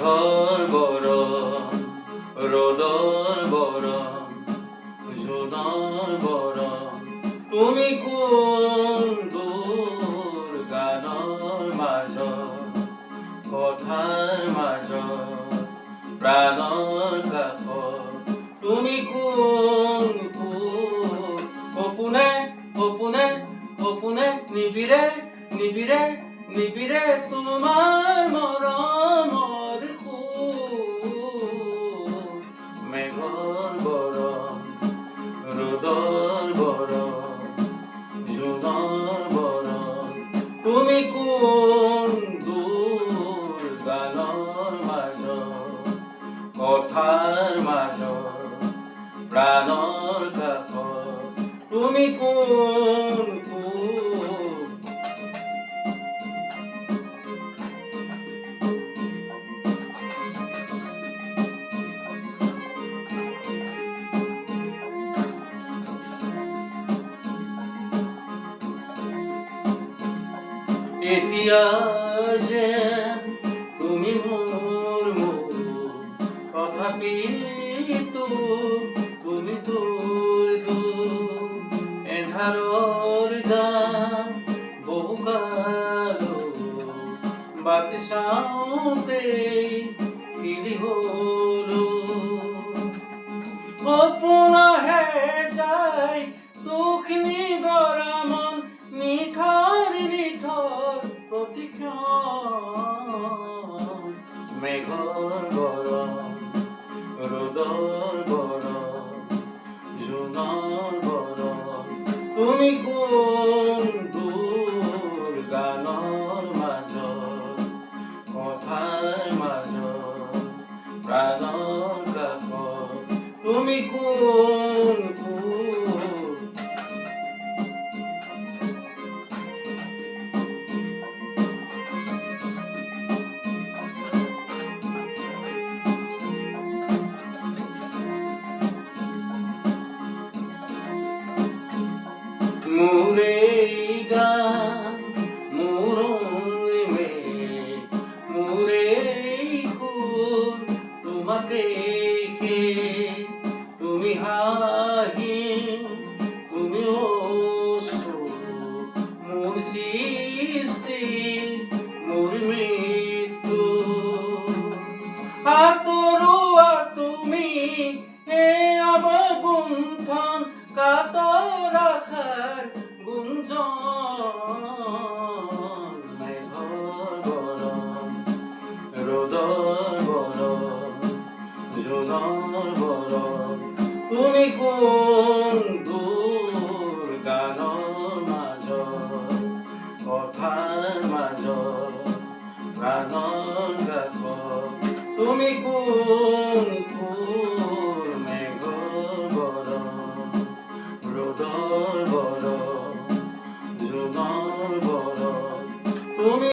মেঘৰ বৰণ ৰ'দৰ বৰণ জোনৰ বৰণ তুমি কোন দূৰ গানৰ মাজত কথাৰ মাজত প্ৰাণৰ কাষত তুমি কোন সপোনে সপোনে সপোনে নিবিৰে নিবিৰে নিবিৰে তোমাৰ মৰমৰ সুৰ মেঘৰ বৰণ ৰ'দৰ বৰণ জোনৰ বৰণ তুমি কোন দূৰ গানৰ মাজত কথাৰ মাজত প্ৰাণৰ কাষত তুমি কোন এতিয়া যে তুমি মোৰ তথাপিতো তুমি তোৰ এন্ধাৰৰ গান বহু কালো বাতি চাওঁতেই ফিৰি হলো সপোনহে যায় দুখিনি গৰা মন নিথৰ নিথৰ প্ৰতিক্ষণ মেঘৰ বৰণ ৰ'দৰ বৰণ জোনৰ বৰণ তুমি কোন দূৰ গানৰ মাজত কথাৰ মাজত প্ৰাণৰ কাষত তুমি কোন মোৰে গান মোৰ মোৰে সুৰ তোমাকে তুমি হাঁহি তুমি মোৰ সৃষ্টি মোৰ মৃত্যু আঁতৰোৱা তুমি এই অৱগুণ্ঠন কাতৰ আশাৰ গুঞ্জন মেঘৰ বৰণ ৰ'দৰ বৰণ জোনৰ বৰণ তুমি কোন দূৰ গানৰ মাজত কথাৰ মাজত প্ৰাণৰ